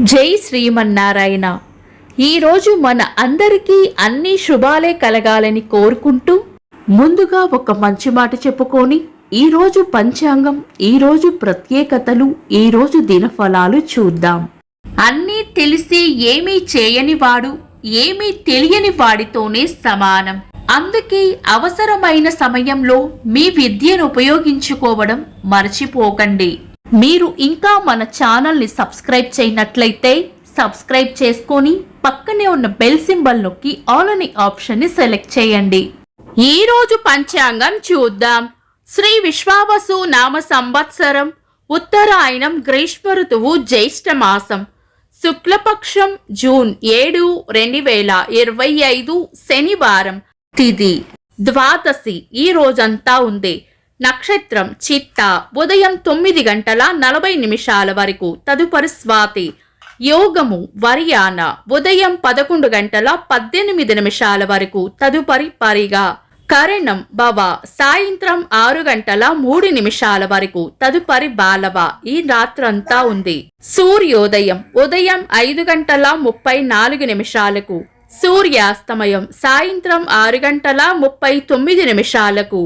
జై శ్రీమన్నారాయణ. ఈరోజు మన అందరికీ అన్ని శుభాలే కలగాలని కోరుకుంటూ ముందుగా ఒక మంచి మాట చెప్పుకొని ఈరోజు పంచాంగం, ఈరోజు ప్రత్యేకతలు, ఈరోజు దినఫలాలు చూద్దాం. అన్నీ తెలిసి ఏమీ చేయని వాడు ఏమీ తెలియని వాడితోనే సమానం. అందుకే అవసరమైన సమయంలో మీ విద్యను ఉపయోగించుకోవడం మర్చిపోకండి. మీరు ఇంకా మన ఛానల్ని సబ్స్క్రైబ్ చేయనట్లయితే సబ్స్క్రైబ్ చేసుకొని పక్కనే ఉన్న బెల్ సింబల్ నొక్కి ఆల్ అనే ఆప్షన్ని సెలెక్ట్ చేయండి. ఈరోజు పంచాంగం చూద్దాం. శ్రీ విశ్వావసు నామ సంవత్సరం, ఉత్తరాయణం, గ్రీష్మ ఋతువు, జ్యేష్ఠ మాసం, శుక్లపక్షం, జూన్ 7, 2025 శనివారం. తిథి ద్వాదశి ఈ రోజంతా ఉంది. నక్షత్రం చిత్త. ఉదయం 9:40 వరకు. తదుపరి స్వాతి. యోగము వర్యాన. ఉదయం 11:18 వరకు. తదుపరి పరిగా. కరణం భవ. సాయంత్రం 6:03 వరకు. తదుపరి బాలవ. ఈ రాత్రంతా ఉంది. సూర్యోదయం ఉదయం 5:34. సూర్యాస్తమయం సాయంత్రం 6:39.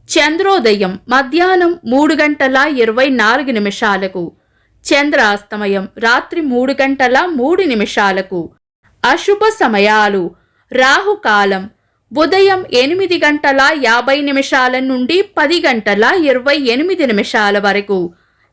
చంద్రోదయం మధ్యాహ్నం 3:24. చంద్రాస్తమయం రాత్రి 3:03. అశుభ సమయాలు. రాహుకాలం ఉదయం 8:50 నుండి 10:28 వరకు.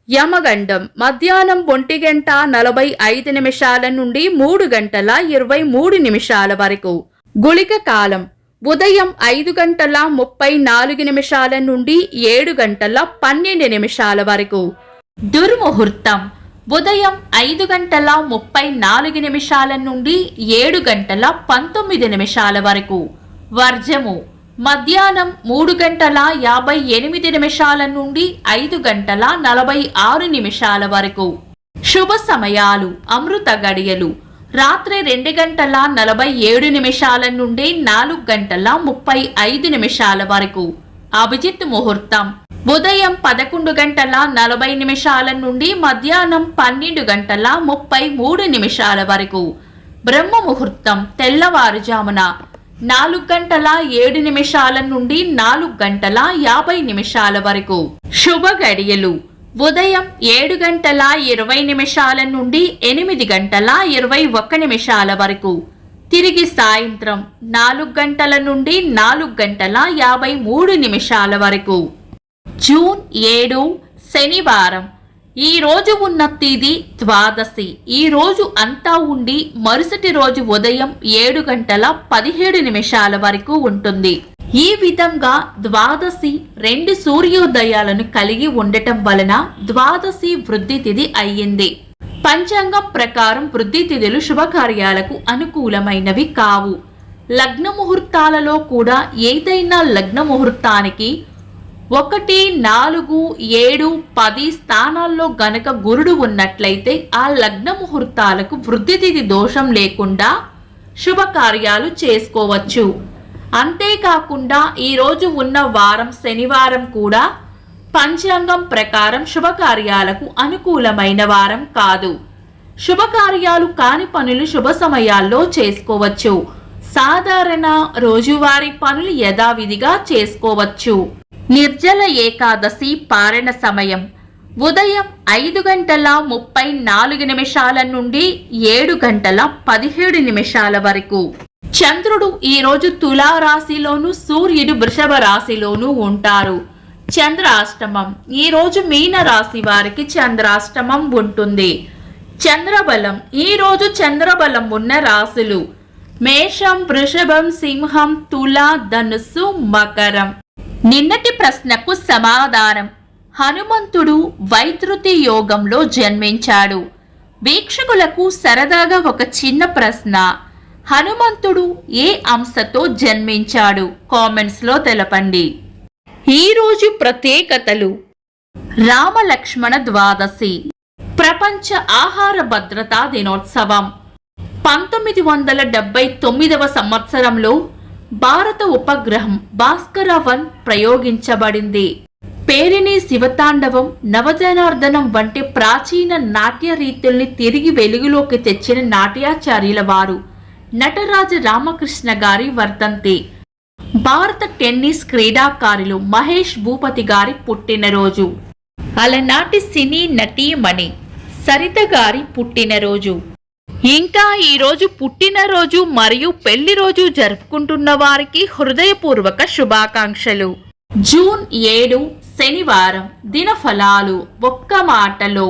యమగండం మధ్యాహ్నం 1:45 నుండి 3:23 వరకు. గుళిక కాలం ఉదయం 5:34 నుండి 7:12 వరకు. దుర్ముహూర్తం ఉదయం 5:34 నుండి 7:19 వరకు. వర్జము మధ్యాహ్నం 3:58 నుండి 5:46 వరకు. శుభ సమయాలు. అమృత గడియలు రాత్రి 2:47 నుండి 4:35 వరకు. అభిజిత్ ముహూర్తం ఉదయం 11:40 నుండి మధ్యాహ్నం 12:33 వరకు. బ్రహ్మ ముహూర్తం తెల్లవారుజామున 4:07 నుండి 4:50 వరకు. శుభ గడియలు ఉదయం 7:20 నుండి 8:21 వరకు. తిరిగి సాయంత్రం 4 నుండి 4:53 వరకు. జూన్ 7 శనివారం. ఈ రోజు ఉన్న తిథి ద్వాదశి. ఈ రోజు అంతా ఉండి మరుసటి రోజు ఉదయం 7:17 వరకు ఉంటుంది. ఈ విధంగా ద్వాదశి 2 సూర్యోదయాలను కలిగి ఉండటం వలన ద్వాదశి వృద్ధి తిథి అయ్యింది. పంచాంగం ప్రకారం వృద్ధి తిథులు శుభకార్యాలకు అనుకూలమైనవి కావు. లగ్న ముహూర్తాలలో కూడా ఏదైనా లగ్న ముహూర్తానికి 1, 4, 7, 10 స్థానాల్లో గనక గురుడు ఉన్నట్లయితే ఆ లగ్న ముహూర్తాలకు వృద్ధి తిథి దోషం లేకుండా శుభకార్యాలు చేసుకోవచ్చు. అంతేకాకుండా ఈరోజు ఉన్న వారం శనివారం కూడా పంచాంగం ప్రకారం శుభకార్యాలకు అనుకూలమైన వారం కాదు. శుభకార్యాలు కాని పనులు శుభ సమయాల్లో చేసుకోవచ్చు. సాధారణ రోజువారీ పనులు యథావిధిగా చేసుకోవచ్చు. నిర్జల ఏకాదశి పారణ సమయం ఉదయం 5:34 నుండి 7:17 వరకు. చంద్రుడు ఈరోజు తులారాశిలోను, సూర్యుడు వృషభ రాశిలోను ఉంటారు. చంద్రాష్టమం ఈరోజు మీన రాశి వారికి చంద్రాష్టమం ఉంటుంది. చంద్రబలం ఈరోజు చంద్రబలం ఉన్న రాశులు మేషం, వృషభం, సింహం, తుల, ధనుస్సు, మకరం. నిన్నటి ప్రశ్నకు సమాధానం. హనుమంతుడు వైద్యుతి యోగంలో జన్మించాడు. వీక్షకులకు సరదాగా ఒక చిన్న ప్రశ్న. హనుమంతుడు ఏ అంశతో జన్మించాడు? కామెంట్స్ లో తెలపండి. ఈరోజు ప్రత్యేకతలు. రామలక్ష్మణ ద్వాదశి. ప్రపంచ ఆహార భద్రతా దినోత్సవం. 1979వ సంవత్సరంలో భారత ఉపగ్రహం భాస్కర 1 ప్రయోగించబడింది. పేరిణి శివతాండవం, నవజనార్దనం వంటి ప్రాచీన నాట్య రీతుల్ని తిరిగి వెలుగులోకి తెచ్చిన నాట్యాచార్యుల వారు నటరాజ రామకృష్ణ గారి వర్ధంతి. భారత టెన్నిస్ క్రీడాకారులు మహేష్ భూపతి గారి పుట్టినరోజు. అలనాటి సినీ నటీమణి సరిత గారి పుట్టినరోజు. ఇంకా ఈరోజు పుట్టినరోజు మరియు పెళ్లి రోజు జరుపుకుంటున్న వారికి హృదయపూర్వక శుభాకాంక్షలు. జూన్ 7 శనివారం. దినఫలాలు. ఒక్క మాటలో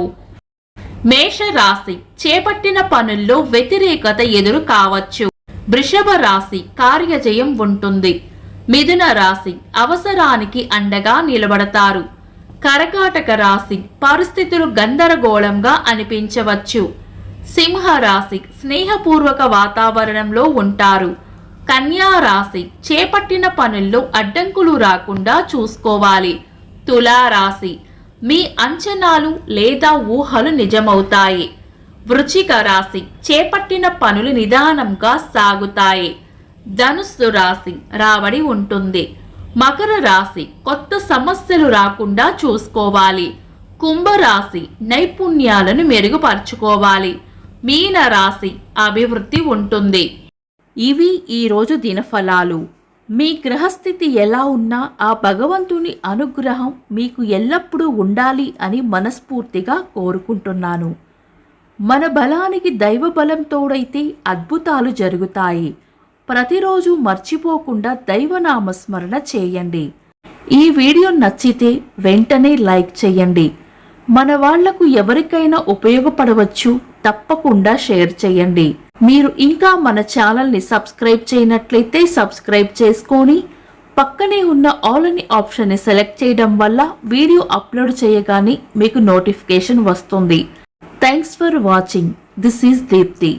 మేషరాశి చేపట్టిన పనుల్లో వ్యతిరేకత ఎదురు కావచ్చు. వృషభ రాశి కార్యజయం ఉంటుంది. మిథున రాశి అవసరానికి అండగా నిలబడతారు. కర్కాటక రాశి పరిస్థితులు గందరగోళంగా అనిపించవచ్చు. సింహరాశి స్నేహపూర్వక వాతావరణంలో ఉంటారు. కన్యా రాశి చేపట్టిన పనుల్లో అడ్డంకులు రాకుండా చూసుకోవాలి. తులారాశి మీ అంచనాలు లేదా ఊహలు నిజమవుతాయి. వృశ్చిక రాశి చేపట్టిన పనులు నిదానంగా సాగుతాయి. ధనుస్సు రాశి రాబడి ఉంటుంది. మకర రాశి కొత్త సమస్యలు రాకుండా చూసుకోవాలి. కుంభరాశి నైపుణ్యాలను మెరుగుపరుచుకోవాలి. మీన రాశి అభివృద్ధి ఉంటుంది. ఇవి ఈరోజు దినఫలాలు. మీ గ్రహస్థితి ఎలా ఉన్నా ఆ భగవంతుని అనుగ్రహం మీకు ఎల్లప్పుడూ ఉండాలి అని మనస్ఫూర్తిగా కోరుకుంటున్నాను. మన బలానికి దైవ బలం తోడైతే అద్భుతాలు జరుగుతాయి. ప్రతిరోజు మర్చిపోకుండా దైవనామస్మరణ చేయండి. ఈ వీడియో నచ్చితే వెంటనే లైక్ చేయండి. మన వాళ్లకు ఎవరికైనా ఉపయోగపడవచ్చు. తప్పకుండా షేర్ చేయండి. మీరు ఇంకా మన ఛానల్ని సబ్స్క్రైబ్ చేయనట్లయితే సబ్స్క్రైబ్ చేసుకొని పక్కనే ఉన్న ఆల్ అని ఆప్షన్ని సెలెక్ట్ చేయడం వల్ల వీడియో అప్లోడ్ చేయగానే మీకు నోటిఫికేషన్ వస్తుంది. Thanks for watching. This is Deepti.